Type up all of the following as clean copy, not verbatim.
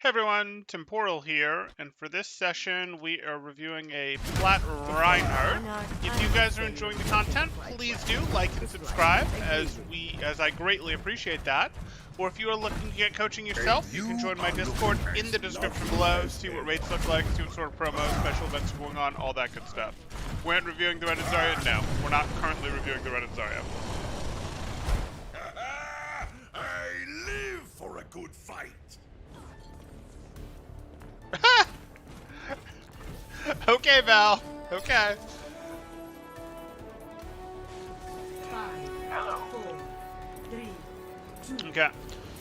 Hey everyone, Temporal here, and for this session we are reviewing a Plat Reinhardt. If you guys are enjoying the content, please do like and subscribe, as I greatly appreciate that. Or if you are looking to get coaching yourself, you can join my Discord in the description below, see what rates look like, see what sort of promos, special events are going on, all that good stuff. We aren't reviewing the Reinhardt Zarya? No, we're not currently reviewing the Reinhardt Zarya. I live for a good fight. Okay, Val. Okay. 5, Hello. 4, 3, 2, Okay.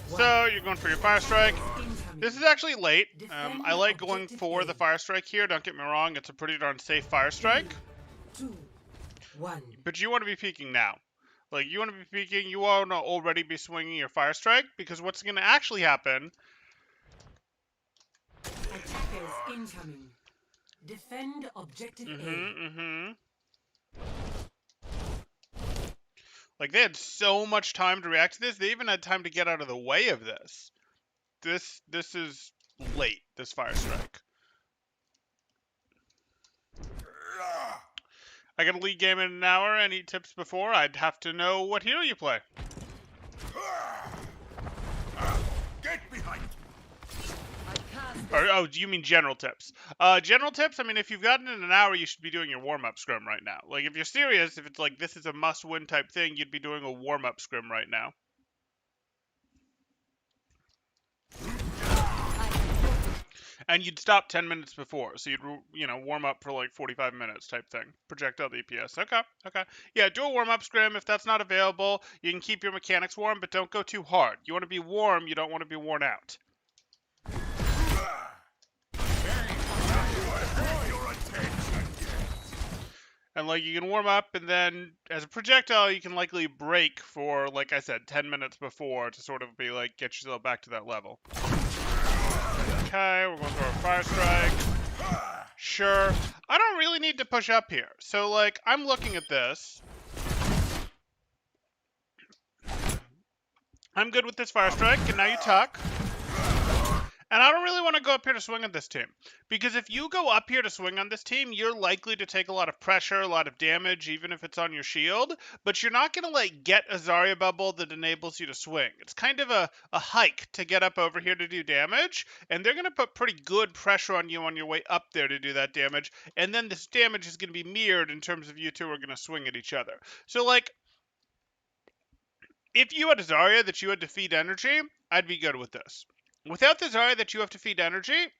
So you're going for your Fire Strike. incoming. This is actually late. I like going for the Fire Strike here. Don't get me wrong. It's a pretty darn safe Fire Strike. 2, 1. But you want to be peeking now. Like, you want to be peeking. You want to already be swinging your Fire Strike. Because what's going to actually happen... Attackers incoming. Defend objective A. Like, they had so much time to react to this. They even had time to get out of the way of this. This is late, this Fire Strike. I got a league game in an hour. Any tips before? I'd have to know what hero you play. Get behind. Or, oh, do you mean general tips? General tips, I mean, if you've gotten in an hour, you should be doing your warm-up scrim right now. Like, if you're serious, if it's like this is a must-win type thing, you'd be doing a warm-up scrim right now. And you'd stop 10 minutes before, so you'd, warm up for like 45 minutes type thing. Projectile DPS. Okay. Yeah, do a warm-up scrim. If that's not available, you can keep your mechanics warm, but don't go too hard. You want to be warm, you don't want to be worn out. And, like, you can warm up, and then, as a projectile, you can likely break for, like I said, 10 minutes before to sort of be, like, get yourself back to that level. Okay, we're going for a Fire Strike. Sure. I don't really need to push up here. So, like, I'm looking at this. I'm good with this Fire Strike, and now you tuck. And I don't really want to go up here to swing on this team. Because if you go up here to swing on this team, you're likely to take a lot of pressure, a lot of damage, even if it's on your shield. But you're not going to, like, get a Zarya bubble that enables you to swing. It's kind of a hike to get up over here to do damage. And they're going to put pretty good pressure on you on your way up there to do that damage. And then this damage is going to be mirrored in terms of you two are going to swing at each other. So, like, if you had a Zarya that you had to feed energy, I'd be good with this. Without the Zarya that you have to feed energy,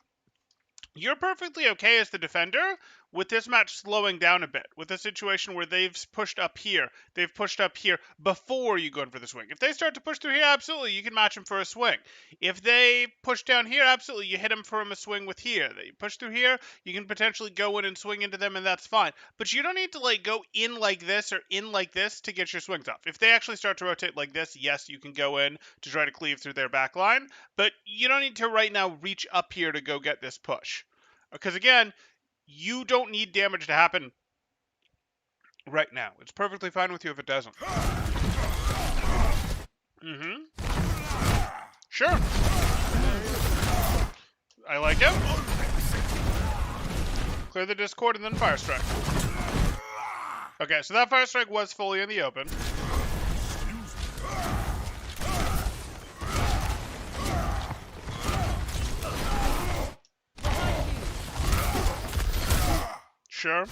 you're perfectly okay as the defender with this match slowing down a bit, with a situation where they've pushed up here before you go in for the swing. If they start to push through here, absolutely, you can match them for a swing. If they push down here, absolutely, you hit them for a swing with here. They push through here, you can potentially go in and swing into them, and that's fine. But you don't need to, like, go in like this or in like this to get your swings off. If they actually start to rotate like this, yes, you can go in to try to cleave through their back line, but you don't need to right now reach up here to go get this push. Because, again, you don't need damage to happen right now. It's perfectly fine with you if it doesn't. Sure. I like it. Clear the Discord and then Fire Strike. Okay, so that Fire Strike was fully in the open. Sure.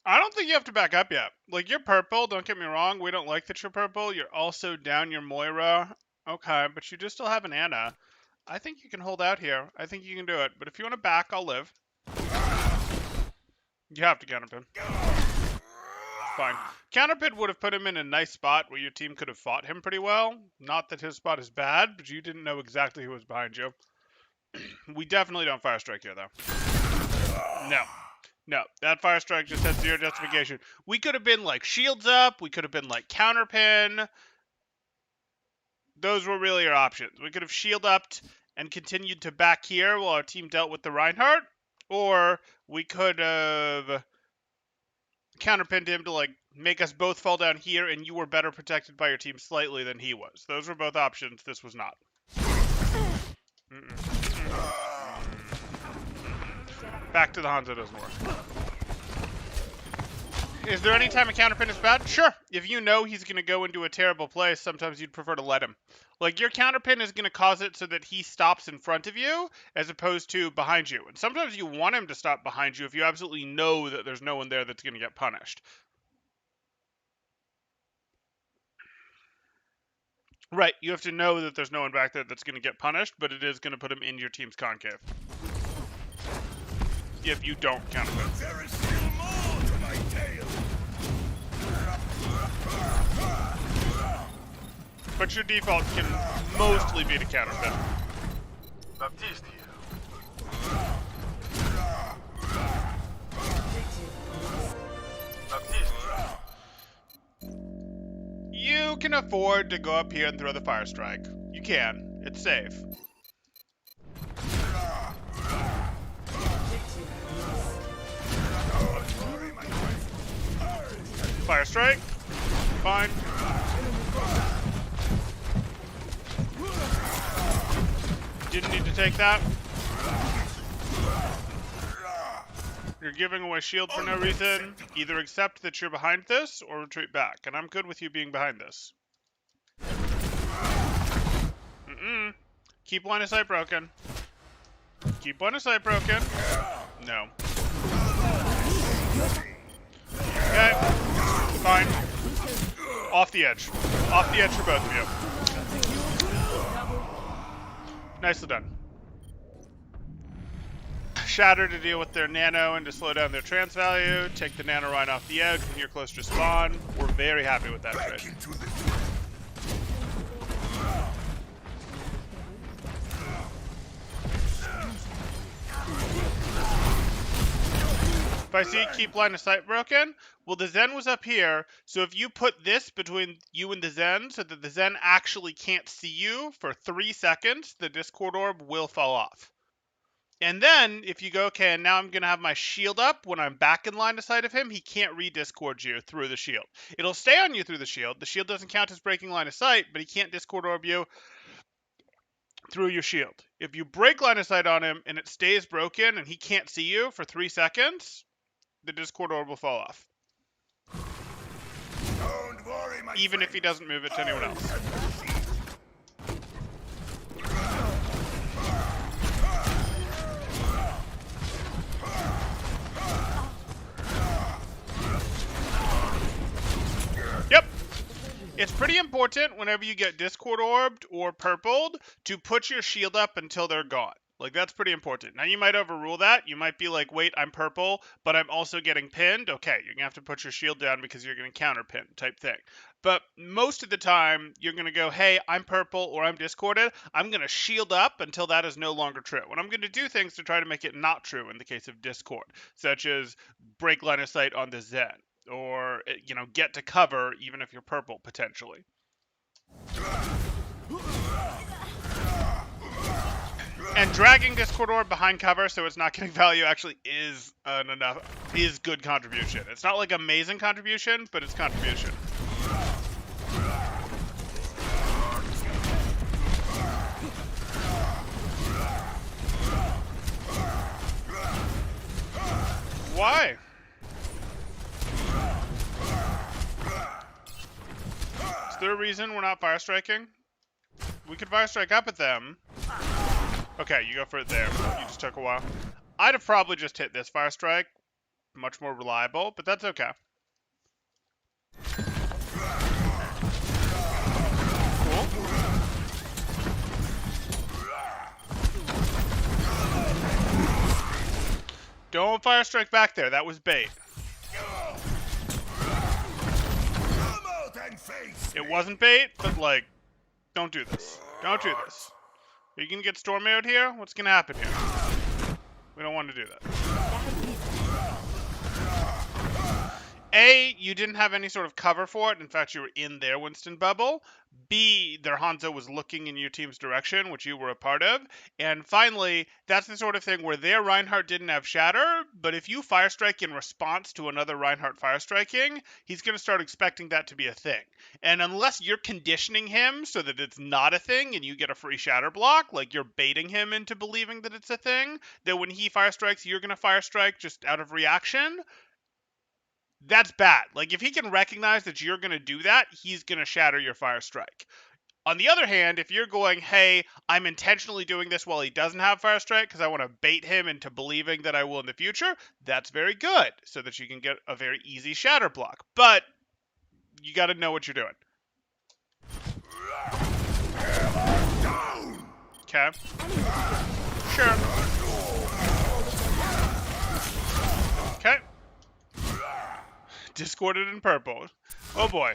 I don't think you have to back up yet. Like, you're purple, don't get me wrong. We don't like that you're purple. You're also down your Moira. Okay, but you do still have an Anna. I think you can hold out here. I think you can do it. But if you want to back, I'll live. You have to counterpin. Fine. Counterpin would have put him in a nice spot where your team could have fought him pretty well. Not that his spot is bad, but you didn't know exactly who was behind you. We definitely don't Fire Strike here, though. No, that Fire Strike just has zero justification. We could have been, like, shields up. We could have been, like, counterpin. Those were really our options. We could have shield upped and continued to back here while our team dealt with the Reinhardt. Or we could have counterpinned him to, like, make us both fall down here, and you were better protected by your team slightly than he was. Those were both options. This was not. Back to the Hanzo doesn't work. Is there any time a counterpin is bad? Sure. If you know he's going to go into a terrible place, sometimes you'd prefer to let him. Like, your counterpin is going to cause it so that he stops in front of you as opposed to behind you. And sometimes you want him to stop behind you if you absolutely know that there's no one there that's going to get punished. Right, you have to know that there's no one back there that's going to get punished, but it is going to put him in your team's concave. If you don't counterpin. There is still more to my tale. But your default can mostly be to counterpin. Baptiste here. Baptiste. You can afford to go up here and throw the fire strike. You can. It's safe. Fire strike. Fine. Didn't need to take that. You're giving away shield for no reason. Either accept that you're behind this or retreat back. And I'm good with you being behind this. Keep line of sight broken. Keep line of sight broken. No. Okay. Fine. Off the edge. Off the edge for both of you. Nicely done. Shatter to deal with their nano and to slow down their trance value. Take the nano right off the edge when you're close to spawn. We're very happy with that trade. If I see keep line of sight broken, well, the Zen was up here, so if you put this between you and the Zen so that the Zen actually can't see you for 3 seconds, the Discord orb will fall off. And then, if you go, okay, and now I'm going to have my shield up when I'm back in line of sight of him, he can't re-discord you through the shield. It'll stay on you through the shield. The shield doesn't count as breaking line of sight, but he can't Discord orb you through your shield. If you break line of sight on him and it stays broken and he can't see you for 3 seconds, the Discord orb will fall off. Don't worry, my Even if he doesn't move it to anyone else. Yep. It's pretty important whenever you get Discord orbed or purpled to put your shield up until they're gone. Like, that's pretty important. Now, you might overrule that. You might be like, wait, I'm purple, but I'm also getting pinned. Okay, you're going to have to put your shield down because you're going to counter pin type thing. But most of the time, you're going to go, hey, I'm purple or I'm discorded. I'm going to shield up until that is no longer true. And I'm going to do things to try to make it not true in the case of Discord, such as break line of sight on the Zen, or, you know, get to cover even if you're purple, potentially. And dragging Discord orb behind cover so it's not getting value actually is good contribution. It's not like amazing contribution, but it's contribution. Why? Is there a reason we're not fire striking? We could fire strike up at them. Okay, you go for it there. You just took a while. I'd have probably just hit this fire strike. Much more reliable, but that's okay. Cool. Don't fire strike back there. That was bait. It wasn't bait, but, like, don't do this. Don't do this. Are you going to get storm out here? What's going to happen here? We don't want to do that. A, you didn't have any sort of cover for it. In fact, you were in their Winston bubble. B, their Hanzo was looking in your team's direction, which you were a part of. And finally, that's the sort of thing where their Reinhardt didn't have Shatter, but if you Fire Strike in response to another Reinhardt Fire Striking, he's going to start expecting that to be a thing. And unless you're conditioning him so that it's not a thing and you get a free Shatter block, like you're baiting him into believing that it's a thing, that when he Fire Strikes, you're going to Fire Strike just out of reaction, that's bad. Like, if he can recognize that you're going to do that, he's going to shatter your Fire Strike. On the other hand, if you're going, hey, I'm intentionally doing this while he doesn't have Fire Strike because I want to bait him into believing that I will in the future, that's very good, so that you can get a very easy shatter block. But you got to know what you're doing. Okay. Sure. Okay. Discorded in purple. Oh boy.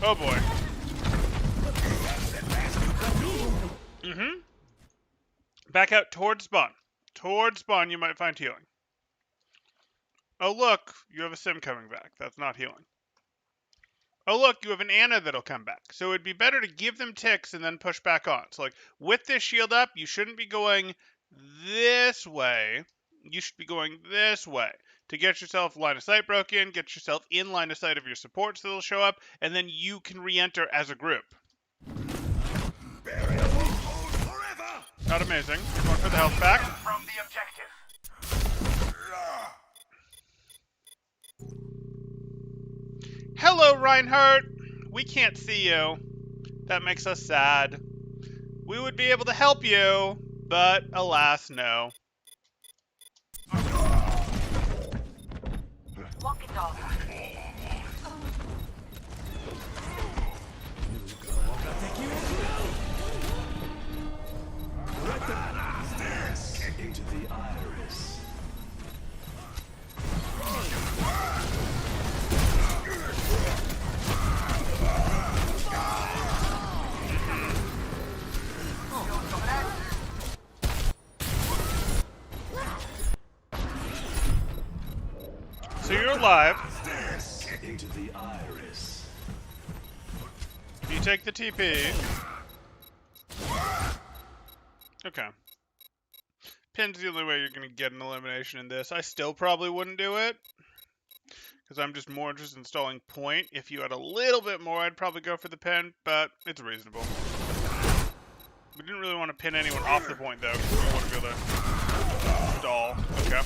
Oh boy. Back out towards spawn. Towards spawn you might find healing. Oh look, you have a sim coming back. That's not healing. Oh look, you have an Ana that'll come back. So it'd be better to give them ticks and then push back on. So like, with this shield up, you shouldn't be going this way. You should be going this way to get yourself line of sight broken, get yourself in line of sight of your supports that'll show up, and then you can re-enter as a group. Not amazing. You're going for the health back. From the objective. Hello, Reinhardt. We can't see you. That makes us sad. We would be able to help you, but alas, no. Walk it off. Into the iris. So you're alive. Into the iris. You take the TP. Okay. Pin's the only way you're going to get an elimination in this. I still probably wouldn't do it, because I'm just more interested in installing point. If you had a little bit more, I'd probably go for the pin, but it's reasonable. We didn't really want to pin anyone off the point, though, because we want to be able to stall. Okay.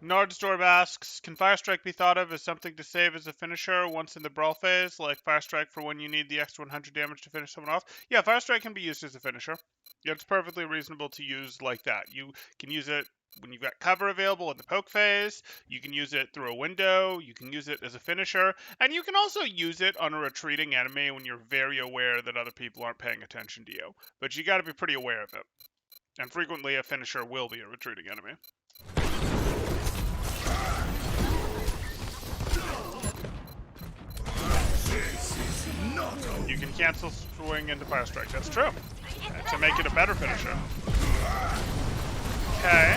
Nardstorm asks, can Fire Strike be thought of as something to save as a finisher once in the brawl phase, like Fire Strike for when you need the extra 100 damage to finish someone off? Yeah, Fire Strike can be used as a finisher. Yeah, it's perfectly reasonable to use like that. You can use it when you've got cover available in the poke phase, you can use it through a window, you can use it as a finisher, and you can also use it on a retreating enemy when you're very aware that other people aren't paying attention to you. But you gotta be pretty aware of it. And frequently a finisher will be a retreating enemy. You can cancel swing into Fire Strike, that's true. And to make it a better finisher. Okay.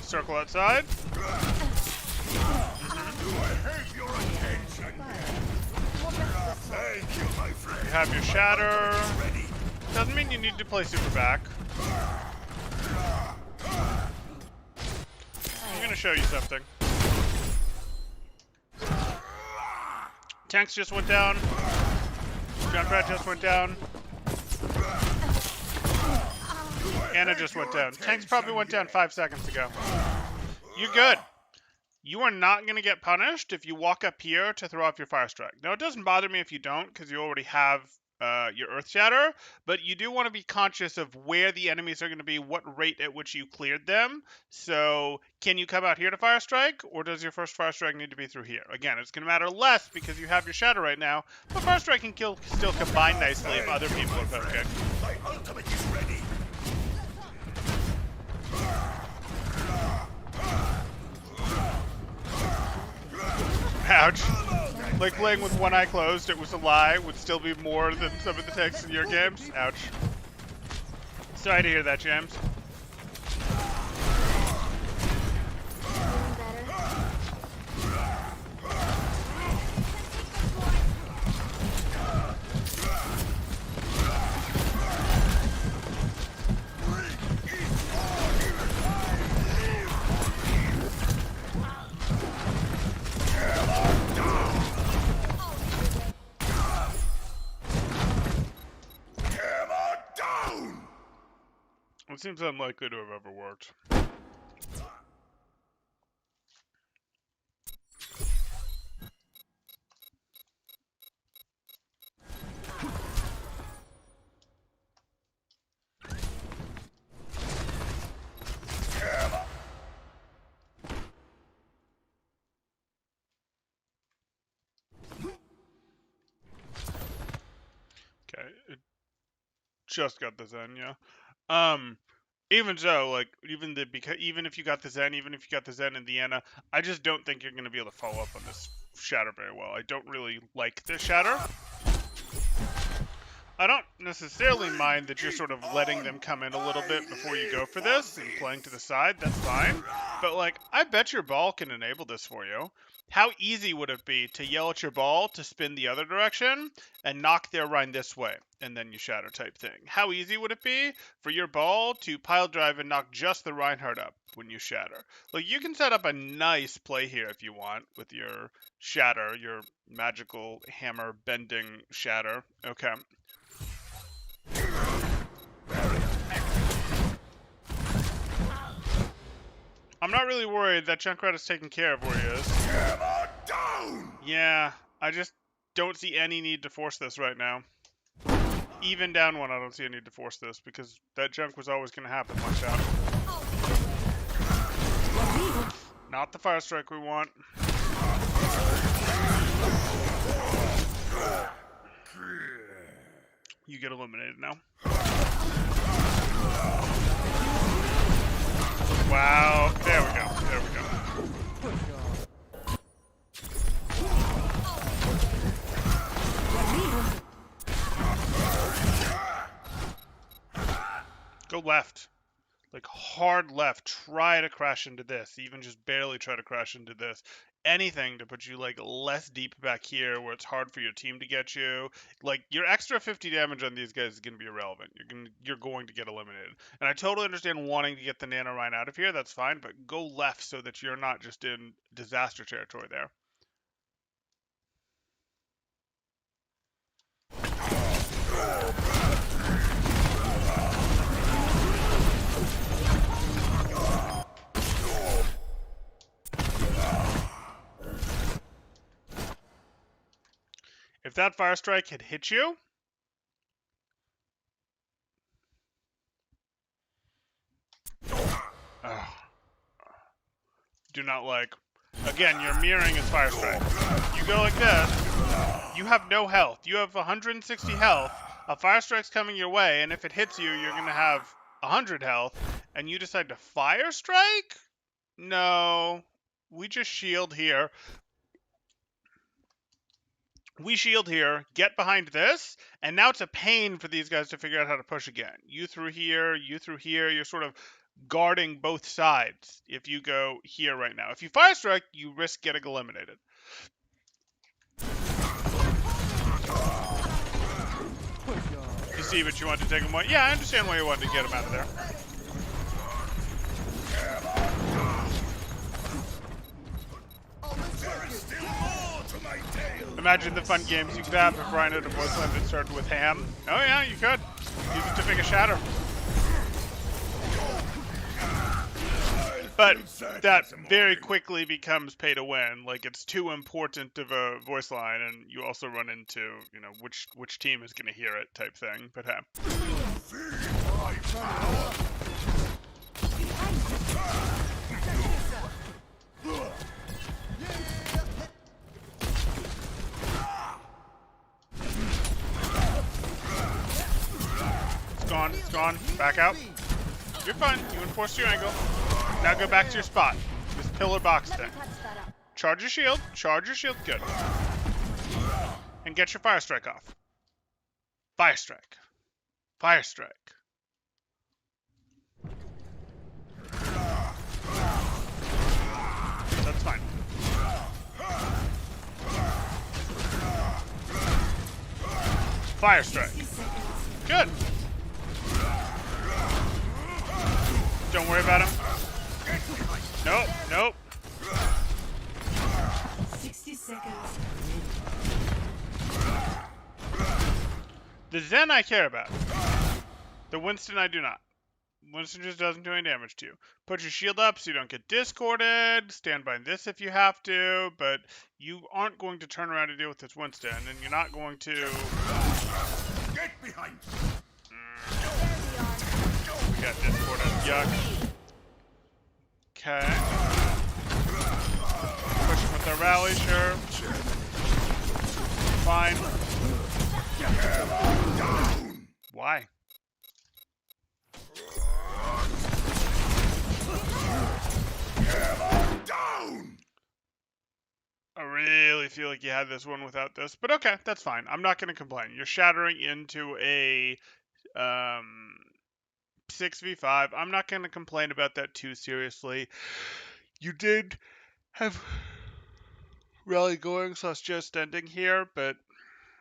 Circle outside. You have your Shatter. Doesn't mean you need to play super back. I'm gonna show you something. Tanks just went down. Junkrat just went down. Ana just went down. Tanks probably went down 5 seconds ago. You're good. You are not going to get punished if you walk up here to throw off your Fire Strike. Now, it doesn't bother me if you don't, because you already have your Earth Shatter, but you do want to be conscious of where the enemies are going to be, what rate at which you cleared them. So, can you come out here to Fire Strike, or does your first Fire Strike need to be through here? Again, it's going to matter less because you have your Shatter right now, but Fire Strike can still combine nicely if other people are poking. My ultimate is ready. Ouch. Like playing with one eye closed, it was a lie, would still be more than some of the texts in your games. Ouch. Sorry to hear that, James. It seems unlikely to have ever worked. Okay, it just got the Zen, yeah. Even so, like, even if you got the Zen, even if you got the Zen and the Ana, I just don't think you're going to be able to follow up on this Shatter very well. I don't really like this Shatter. I don't necessarily mind that you're sort of letting them come in a little bit before you go for this and playing to the side. That's fine. But, like, I bet your ball can enable this for you. How easy would it be to yell at your ball to spin the other direction and knock their Rein this way, and then you shatter type thing? How easy would it be for your ball to pile drive and knock just the Reinhardt up when you shatter? Like, you can set up a nice play here if you want with your shatter, your magical hammer bending shatter. Okay. I'm not really worried that Junkrat is taking care of where he is. Hammer down! Yeah, I just don't see any need to force this right now. Even down one, I don't see a need to force this, because that junk was always going to happen like that. Not the fire strike we want. You get eliminated now. Wow, there we go, there we go. Go left. Like, hard left. Try to crash into this. Even just barely try to crash into this. Anything to put you, like, less deep back here where it's hard for your team to get you. Like, your extra 50 damage on these guys is going to be irrelevant. You're going to get eliminated. And I totally understand wanting to get the Nano Rhine out of here. That's fine. But go left so that you're not just in disaster territory there. If that fire strike had hit you, do not like. Again, you're mirroring his fire strike. You go like this, you have no health. You have 160 health. A fire strike's coming your way, and if it hits you, you're going to have 100 health, and you decide to fire strike? No. We just shield here. We shield here, get behind this, and now it's a pain for these guys to figure out how to push again. You through here, you're sort of guarding both sides if you go here right now. If you fire strike, you risk getting eliminated. You see what you want to take him away? Yeah, I understand why you wanted to get him out of there. Imagine the fun games you could have if Reinhardt and Voiceland had started with Ham. Oh yeah, you could. Use it to make a shatter. But that very quickly becomes pay to win. Like, it's too important of a voice line, and you also run into, you know, which team is going to hear it type thing. But hey. It's gone. Back out. You're fine. You enforced your angle. Now go back to your spot. This pillar box thing. Charge your shield. Charge your shield. Good. And get your Fire Strike off. Fire Strike. Fire Strike. That's fine. Fire Strike. Good. Don't worry about him. Nope, nope. 60 seconds. The Zen I care about. The Winston I do not. Winston just doesn't do any damage to you. Put your shield up so you don't get discorded. Stand by this if you have to, but you aren't going to turn around to deal with this Winston, and you're not going to... Get behind! We got discorded. Yuck. Okay. Push him with our rally, sure. Fine. Why? Down! I really feel like you had this one without this, but okay, that's fine. I'm not going to complain. You're shattering into a 6v5. I'm not going to complain about that too seriously. You did have rally going, so it's just ending here, but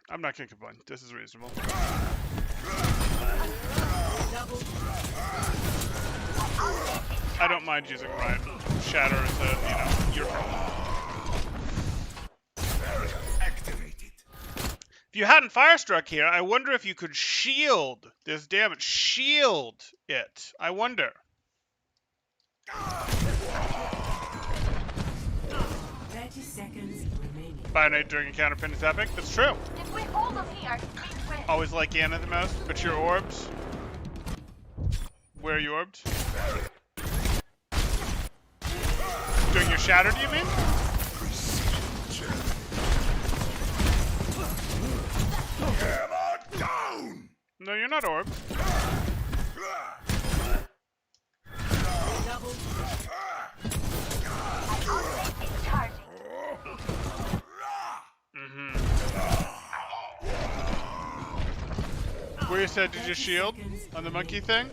I'm not going to complain. This is reasonable. I don't mind using Ryan. Shatter is a, your problem. Activated. If you hadn't Firestruck here, I wonder if you could shield this damage. Shield it. I wonder. 30 seconds remaining. Bionate during a counterpin is epic. That's true. If we hold them here, we win. Always like Yana the most, but your orbs. Where are you orbed? Doing your shatter, do you mean? Hammer down! No, you're not orbed. Charging. Where you said did you shield on the monkey thing?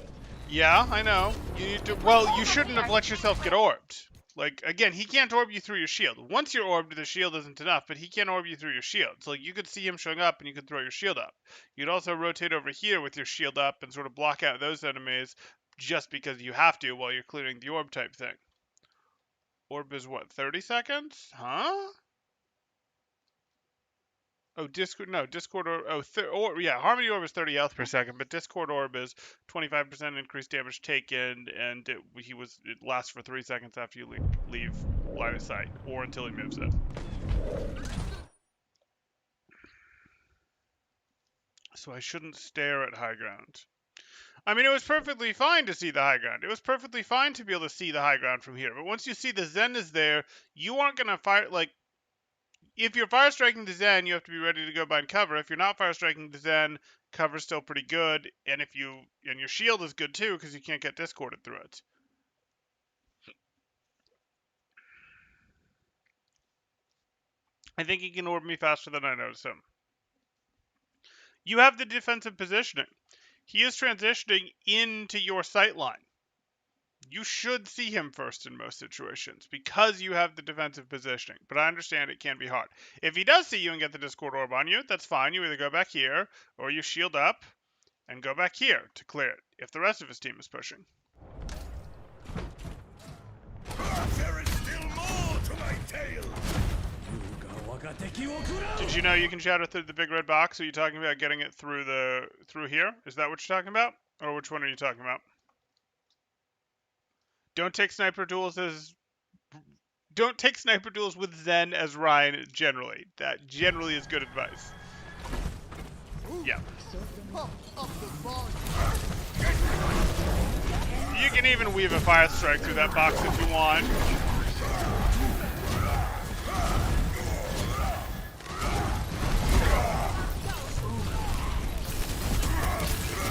Yeah, I know. You need to. Well, you shouldn't have let yourself get orbed. Like, again, he can't orb you through your shield. Once you're orbed, the shield isn't enough, but he can't orb you through your shield. So you could see him showing up, and you could throw your shield up. You'd also rotate over here with your shield up and sort of block out those enemies just because you have to while you're clearing the orb type thing. Orb is what, 30 seconds? Huh? Oh, Discord, no, Discord Orb, yeah, Harmony Orb is 30 health per second, but Discord Orb is 25% increased damage taken, and it lasts for 3 seconds after you leave line of sight, or until he moves it. So I shouldn't stare at high ground. I mean, it was perfectly fine to see the high ground. It was perfectly fine to be able to see the high ground from here, but once you see the Zen is there, you aren't going to fire, like, if you're fire striking the Zen, you have to be ready to go behind cover. If you're not fire striking the Zen, cover's still pretty good, and your shield is good too because you can't get discorded through it. I think he can orb me faster than I notice him. You have the defensive positioning. He is transitioning into your sight line. You should see him first in most situations because you have the defensive positioning. But I understand it can be hard. If he does see you and get the Discord Orb on you, that's fine. You either go back here or you shield up and go back here to clear it if the rest of his team is pushing. There is still more to my tale! Did you know you can shatter through the big red box? Are you talking about getting it through here? Is that what you're talking about? Or which one are you talking about? Don't take sniper duels with Zen as Ryan generally. That generally is good advice. Yeah. You can even weave a fire strike through that box if you want.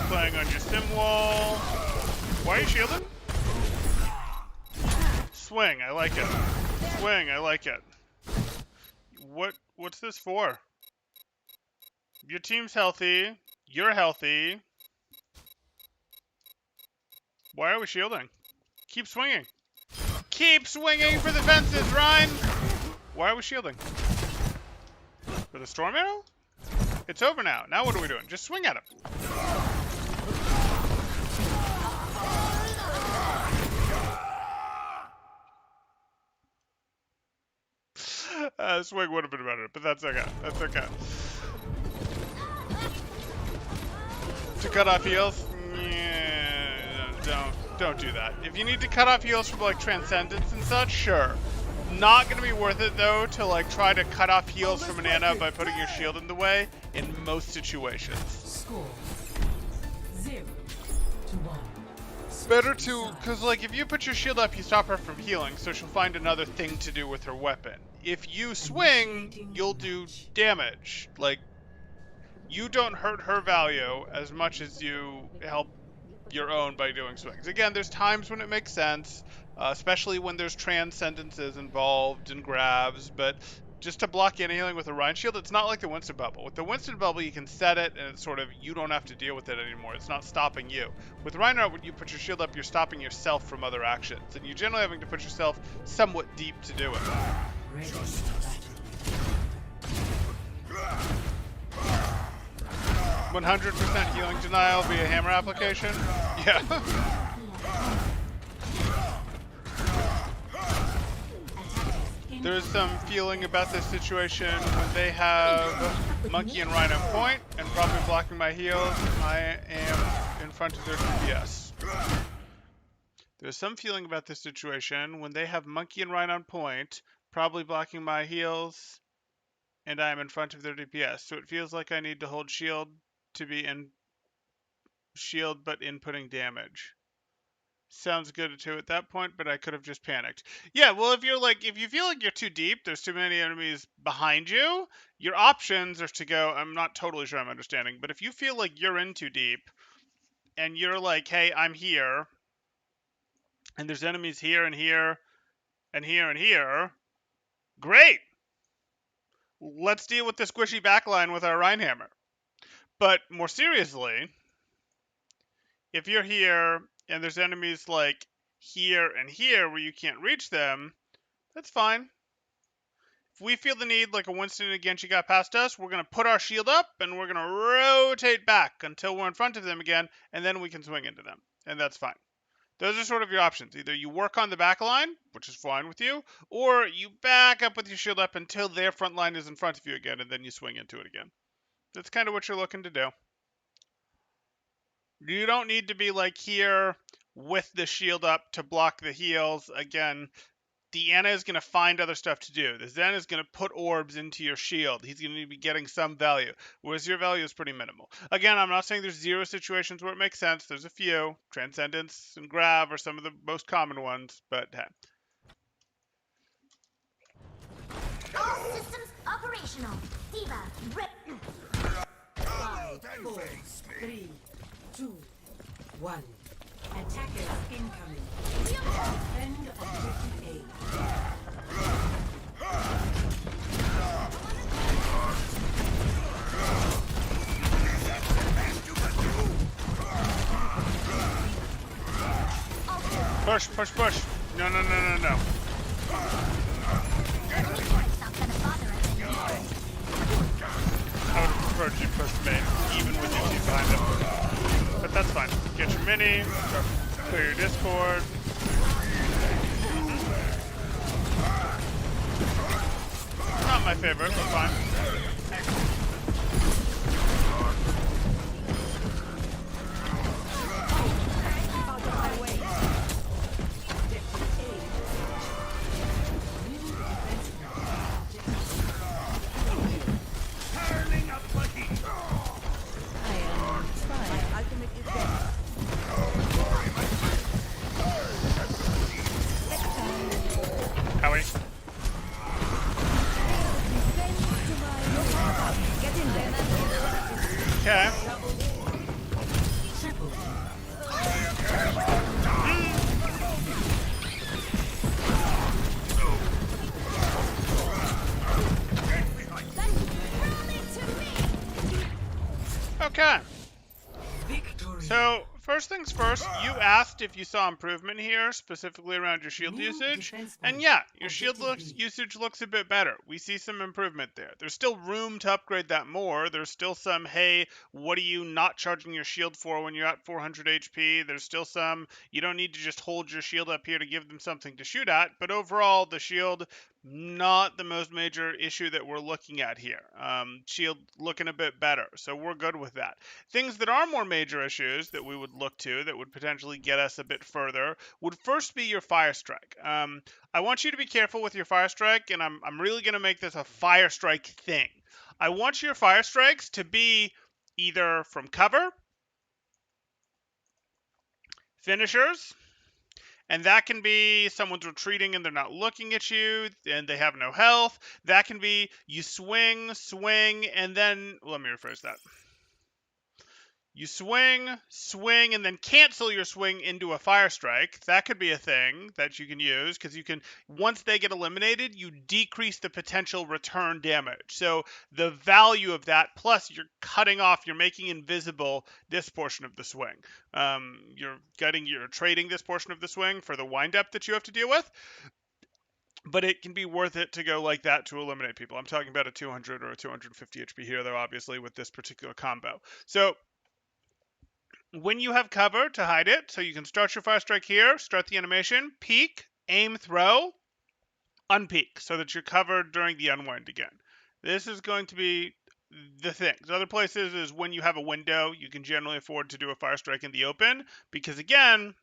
Playing on your sim wall. Why are you shielding? Swing, I like it. Swing, I like it. What's this for? Your team's healthy. You're healthy. Why are we shielding? Keep swinging. Keep swinging for the fences, Ryan! Why are we shielding? For the storm arrow? It's over now. Now what are we doing? Just swing at him. Swing would have been better, but that's okay. That's okay. To cut off heals? Yeah, don't do that. If you need to cut off heals from like Transcendence and such, sure. Not gonna be worth it though to like try to cut off heals from an Ana by putting your shield in the way in most situations. Score 0-1. Better to, cause like if you put your shield up, you stop her from healing, so she'll find another thing to do with her weapon. If you swing, you'll do damage. Like, you don't hurt her value as much as you help your own by doing swings. Again, there's times when it makes sense, especially when there's transcendences involved and grabs, but just to block any healing with a Rhine shield, it's not like the Winston bubble. With the Winston bubble, you can set it, and it's sort of, you don't have to deal with it anymore. It's not stopping you. With Reinhardt, when you put your shield up, you're stopping yourself from other actions, and you're generally having to put yourself somewhat deep to do it. Ready for battle. 100% healing denial via hammer application? Yeah. There's some feeling about this situation when they have Monkey and Rhino point and probably blocking my heals. I am in front of their DPS. There's some feeling about this situation when they have Monkey and Rhino on point, probably blocking my heals, and I am in front of their DPS. So it feels like I need to hold shield to be in shield but inputting damage. Sounds good to at that point, but I could have just panicked. Yeah, well, if you feel like you're too deep, there's too many enemies behind you, your options are to go, I'm not totally sure I'm understanding, but if you feel like you're in too deep, and you're like, hey, I'm here, and there's enemies here and here, and here and here, great! Let's deal with the squishy backline with our Rhinehammer. But more seriously, if you're here, and there's enemies like here and here where you can't reach them, that's fine. If we feel the need, like a Winston and Genji got past us, we're going to put our shield up and we're going to rotate back until we're in front of them again, and then we can swing into them. And that's fine. Those are sort of your options. Either you work on the back line, which is fine with you, or you back up with your shield up until their front line is in front of you again, and then you swing into it again. That's kind of what you're looking to do. You don't need to be like here with the shield up to block the heals. Again, the Ana is going to find other stuff to do. The Zen is going to put orbs into your shield. He's going to be getting some value, whereas your value is pretty minimal. Again, I'm not saying there's zero situations where it makes sense. There's a few. Transcendence and Grav are some of the most common ones, but hey. All systems operational. Diva, rip. 5, 4, 3, 2, 1. Attackers incoming. Defend objective A. Push, push, push. No, no, no, no, no. I would have preferred you push main, even with your team behind him. But that's fine. Get your mini, clear your Discord. Not my favorite, but fine. Howie. Okay. Victory. So, first things first, you asked if you saw improvement here, specifically around your shield New usage. defense And point. yeah, your shield Objective B. usage looks a bit better. We see some improvement there. There's still room to upgrade that more. There's still some, hey, what are you not charging your shield for when you're at 400 HP? There's still some, you don't need to just hold your shield up here to give them something to shoot at. But overall, the shield, not the most major issue that we're looking at here. Shield looking a bit better, so we're good with that. Things that are more major issues that we would look to that would potentially get us a bit further would first be your fire strike. I want you to be careful with your fire strike, and I'm really going to make this a fire strike thing. I want your fire strikes to be either from cover, finishers, and that can be someone's retreating and they're not looking at you and they have no health. That can be you swing, and then, let me rephrase that. You swing, and then cancel your swing into a fire strike. That could be a thing that you can use because you can, once they get eliminated, you decrease the potential return damage. So the value of that, plus you're cutting off, you're making invisible this portion of the swing. You're trading this portion of the swing for the windup that you have to deal with. But it can be worth it to go like that to eliminate people. I'm talking about a 200 or a 250 HP here, though, obviously, with this particular combo. So when you have cover to hide it, so you can start your fire strike here, start the animation, peek, aim, throw, unpeek, so that you're covered during the unwind again. This is going to be the thing. Other places is when you have a window, you can generally afford to do a fire strike in the open, because again,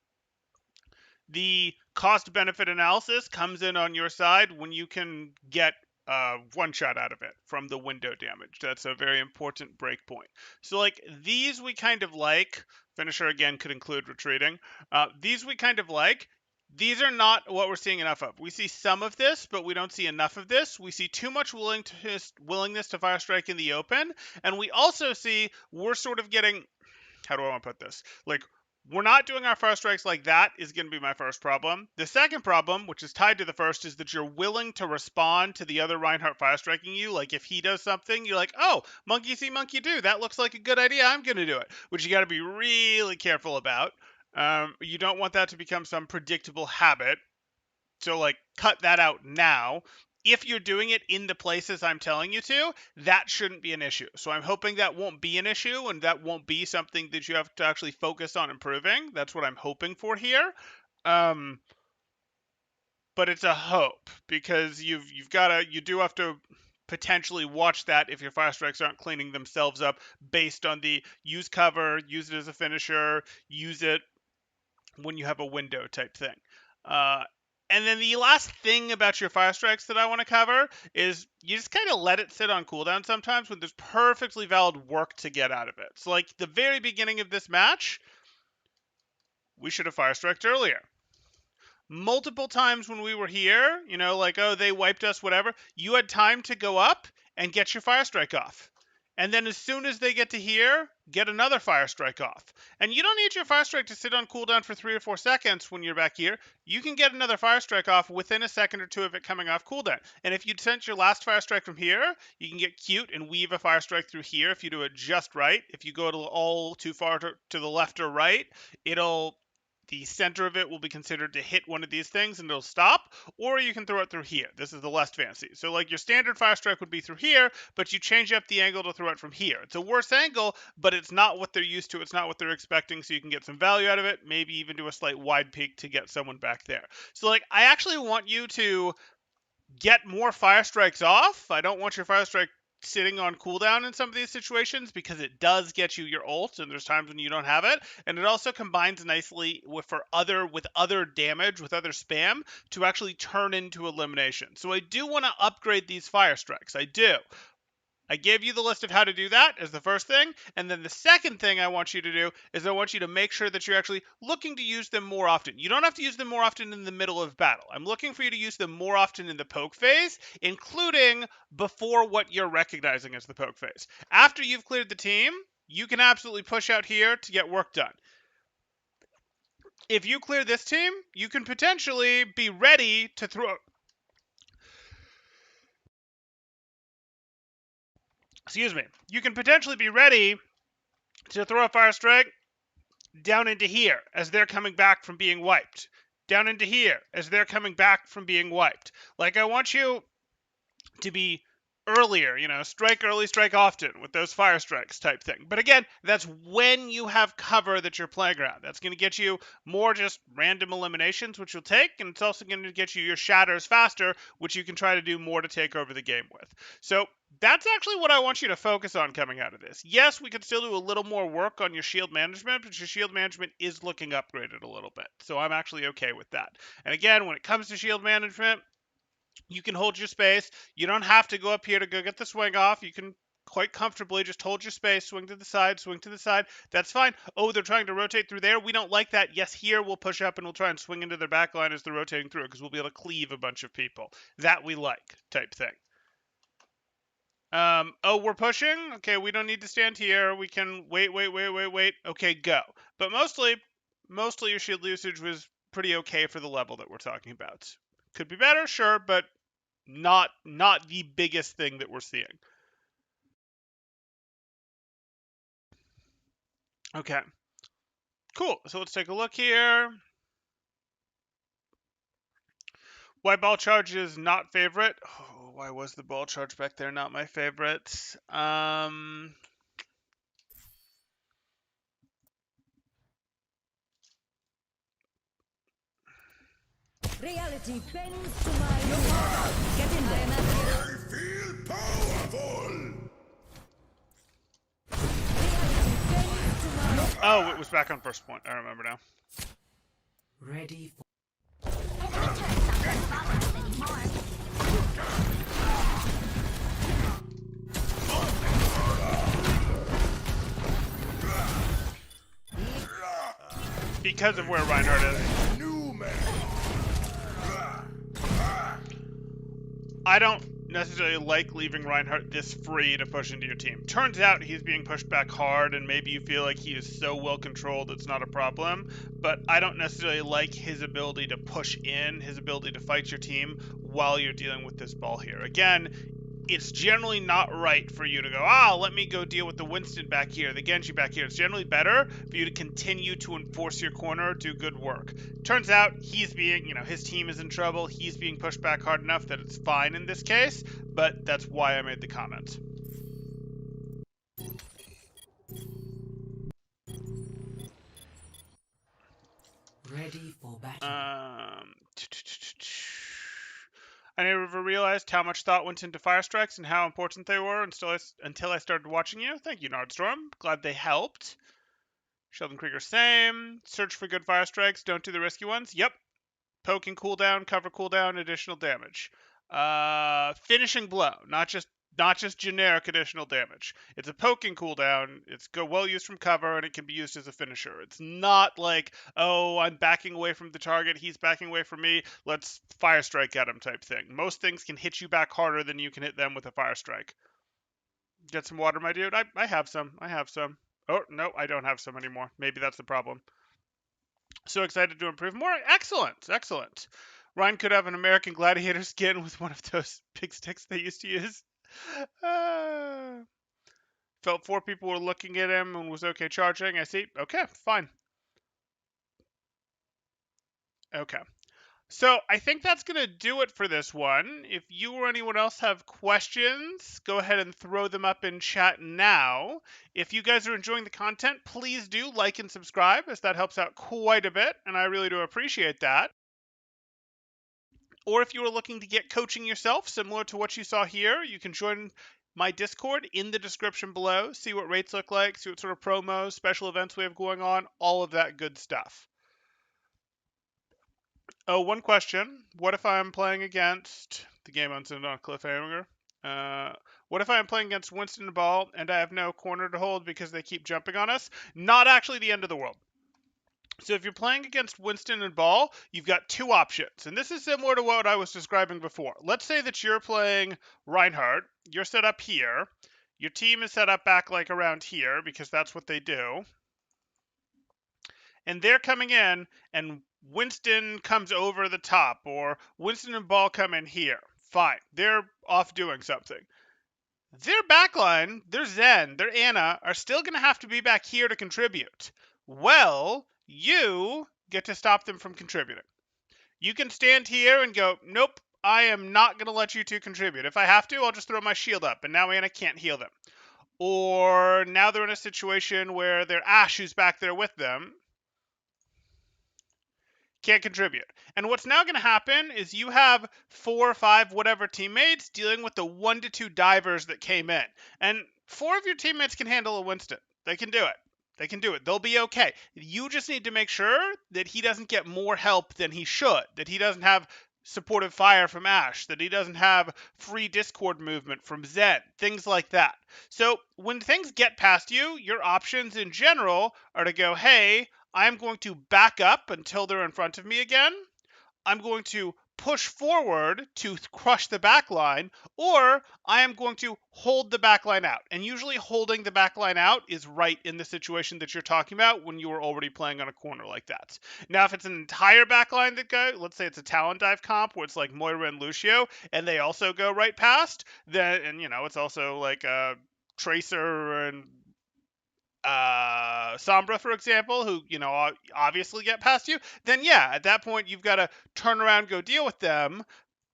the cost benefit analysis comes in on your side when you can get one shot out of it from the window damage. That's a very important breakpoint. So like these we kind of like. Finisher again could include retreating. These we kind of like. These are not what we're seeing enough of. We see some of this, but we don't see enough of this. We see too much willingness to fire strike in the open, and we also see we're sort of getting, how do I want to put this? Like, we're not doing our fire strikes like that is going to be my first problem. The second problem, which is tied to the first, is that you're willing to respond to the other Reinhardt fire striking you. Like, if he does something, you're like, oh, monkey see, monkey do. That looks like a good idea. I'm going to do it, which you got to be really careful about. You don't want that to become some predictable habit. So, like, cut that out now. If you're doing it in the places I'm telling you to, that shouldn't be an issue. So I'm hoping that won't be an issue and that won't be something that you have to actually focus on improving. That's what I'm hoping for here. But it's a hope because you do have to potentially watch that if your fire strikes aren't cleaning themselves up based on the use cover, use it as a finisher, use it when you have a window type thing. And then the last thing about your fire strikes that I want to cover is you just kind of let it sit on cooldown sometimes when there's perfectly valid work to get out of it. So like the very beginning of this match, we should have fire striked earlier. Multiple times when we were here, like, oh, they wiped us, whatever, you had time to go up and get your fire strike off. And then as soon as they get to here, get another fire strike off. And you don't need your fire strike to sit on cooldown for 3 or 4 seconds when you're back here. You can get another fire strike off within a second or two of it coming off cooldown. And if you sent your last fire strike from here, you can get cute and weave a fire strike through here if you do it just right. If you go all too far to the left or right, the center of it will be considered to hit one of these things and it'll stop, or you can throw it through here. This is the less fancy. So like your standard fire strike would be through here, but you change up the angle to throw it from here. It's a worse angle, but it's not what they're used to. It's not what they're expecting, so you can get some value out of it, maybe even do a slight wide peak to get someone back there. So like I actually want you to get more fire strikes off. I don't want your fire strike sitting on cooldown in some of these situations because it does get you your ult and there's times when you don't have it, and it also combines nicely with other damage, with other spam to actually turn into elimination. So I do want to upgrade these fire strikes. I do. I gave you the list of how to do that as the first thing, and then the second thing I want you to do is I want you to make sure that you're actually looking to use them more often. You don't have to use them more often in the middle of battle. I'm looking for you to use them more often in the poke phase, including before what you're recognizing as the poke phase. After you've cleared the team, you can absolutely push out here to get work done. If you clear this team, you can potentially be ready to throw... Excuse me. You can potentially be ready to throw a fire strike down into here as they're coming back from being wiped. Down into here as they're coming back from being wiped. Like, I want you to be earlier, strike early, strike often with those fire strikes type thing. But again, that's when you have cover that you're playing around. That's going to get you more just random eliminations, which you'll take, and it's also going to get you your shatters faster, which you can try to do more to take over the game with. So that's actually what I want you to focus on coming out of this. Yes, we could still do a little more work on your shield management, but your shield management is looking upgraded a little bit. So I'm actually okay with that. And again, when it comes to shield management, you can hold your space. You don't have to go up here to go get the swing off. You can quite comfortably just hold your space, swing to the side, swing to the side. That's fine. Oh, they're trying to rotate through there. We don't like that. Yes, here we'll push up and we'll try and swing into their back line as they're rotating through because we'll be able to cleave a bunch of people. That we like type thing. Oh, we're pushing? Okay, we don't need to stand here. We can wait. Okay, go. But mostly your shield usage was pretty okay for the level that we're talking about. Could be better, sure, but not the biggest thing that we're seeing. Okay. Cool. So let's take a look here. Why ball charge is not favorite? Oh, why was the ball charge back there not my favorite? Reality bends to my will. Get in there. I feel powerful! Oh, it was back on first point. I remember now. Ready for Because of where Reinhardt is. New man! I don't necessarily like leaving Reinhardt this free to push into your team. Turns out he's being pushed back hard, and maybe you feel like he is so well controlled it's not a problem, but I don't necessarily like his ability to push in, his ability to fight your team while you're dealing with this ball here. Again, it's generally not right for you to go, let me go deal with the Winston back here, the Genji back here. It's generally better for you to continue to enforce your corner, do good work. Turns out he's being, his team is in trouble. He's being pushed back hard enough that it's fine in this case, but that's why I made the comment. ready for battle. I never realized how much thought went into fire strikes and how important they were until I started watching you. Thank you, Nardstorm. Glad they helped. Sheldon Krieger, same. Search for good fire strikes. Don't do the risky ones. Yep. Poke and cooldown, cover cooldown, additional damage. Finishing blow, not just generic additional damage. It's a poking cooldown. It's well used from cover, and it can be used as a finisher. It's not like, oh, I'm backing away from the target, he's backing away from me, let's fire strike at him type thing. Most things can hit you back harder than you can hit them with a fire strike. Get some water, my dude? I have some. Oh, no, I don't have some anymore. Maybe that's the problem. So excited to improve more. Excellent. Ryan could have an American Gladiator skin with one of those big sticks they used to use. Felt 4 people were looking at him and was okay charging. I see. Okay, fine. Okay. So I think that's going to do it for this one. If you or anyone else have questions, go ahead and throw them up in chat now. If you guys are enjoying the content, please do like and subscribe, as that helps out quite a bit, and I really do appreciate that. Or if you are looking to get coaching yourself, similar to what you saw here, you can join my Discord in the description below, see what rates look like, see what sort of promos, special events we have going on, all of that good stuff. Oh, one question. What if I'm playing against... The game ends on a cliffhanger. What if I'm playing against Winston and Ball and I have no corner to hold because they keep jumping on us? Not actually the end of the world. So if you're playing against Winston and Ball, you've got 2 options. And this is similar to what I was describing before. Let's say that you're playing Reinhardt. You're set up here. Your team is set up back like around here because that's what they do. And they're coming in, and Winston comes over the top, or Winston and Ball come in here. Fine. They're off doing something. their backline, their Zen, their Ana are still going to have to be back here to contribute. Well, you get to stop them from contributing. You can stand here and go, nope, I am not going to let you two contribute. If I have to, I'll just throw my shield up, and now Ana can't heal them. Or now they're in a situation where their Ashe, who's back there with them, can't contribute. And what's now going to happen is you have 4 or 5 whatever teammates dealing with the 1 to 2 divers that came in. And 4 of your teammates can handle a Winston. They can do it. They can do it. They'll be okay. You just need to make sure that he doesn't get more help than he should, that he doesn't have supportive fire from Ashe, that he doesn't have free Discord movement from Zen, things like that. So when things get past you, your options in general are to go, hey, I'm going to back up until they're in front of me again. I'm going to push forward to crush the back line, or I am going to hold the back line out. And usually holding the back line out is right in the situation that you're talking about when you are already playing on a corner like that. Now, if it's an entire back line that goes, let's say it's a talent dive comp where it's like Moira and Lucio, and they also go right past, then, and it's also like Tracer and Sombra, for example, who, obviously get past you, then yeah, at that point, you've got to turn around, go deal with them,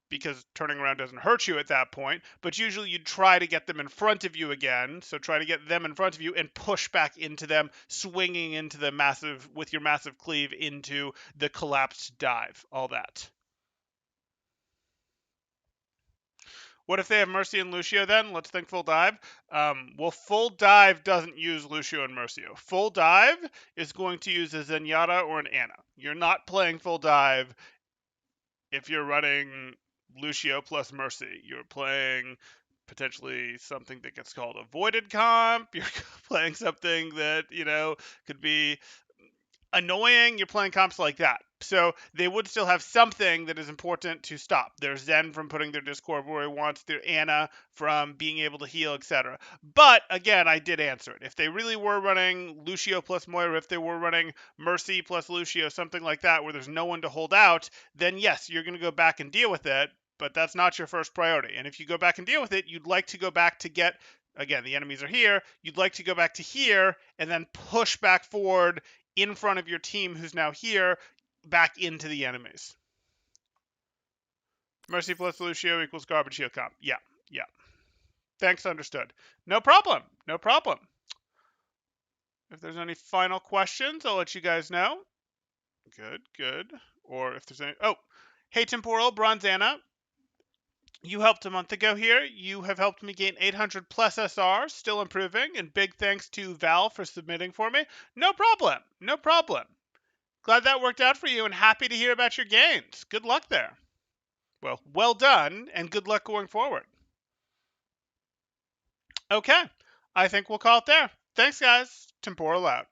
because turning around doesn't hurt you at that point, but usually you'd try to get them in front of you again, so try to get them in front of you and push back into them, swinging into the with your massive cleave into the collapsed dive, all that. What if they have Mercy and Lucio then? Let's think full dive. Well, full dive doesn't use Lucio and Mercio. Full dive is going to use a Zenyatta or an Ana. You're not playing full dive if you're running Lucio plus Mercy. You're playing potentially something that gets called a voided comp. You're playing something that, could be annoying. You're playing comps like that. So they would still have something that is important to stop. Their Zen from putting their Discord where he wants, their Ana from being able to heal, etc. But again, I did answer it. If they really were running Lucio plus Moira, if they were running Mercy plus Lucio, something like that, where there's no one to hold out, then yes, you're going to go back and deal with it. But that's not your first priority. And if you go back and deal with it, you'd like to go back to get, again, the enemies are here. You'd like to go back to here and then push back forward in front of your team who's now here, back into the enemies. Mercy plus Lucio equals garbage heal comp. Yeah. Thanks, understood. No problem. If there's any final questions, I'll let you guys know. Good. Or if there's any... Oh, hey, Temporal, Bronze Ana. You helped a month ago here. You have helped me gain 800 plus SR, still improving, and big thanks to Val for submitting for me. No problem. Glad that worked out for you and happy to hear about your gains. Good luck there. Well done and good luck going forward. Okay, I think we'll call it there. Thanks, guys. Temporal out.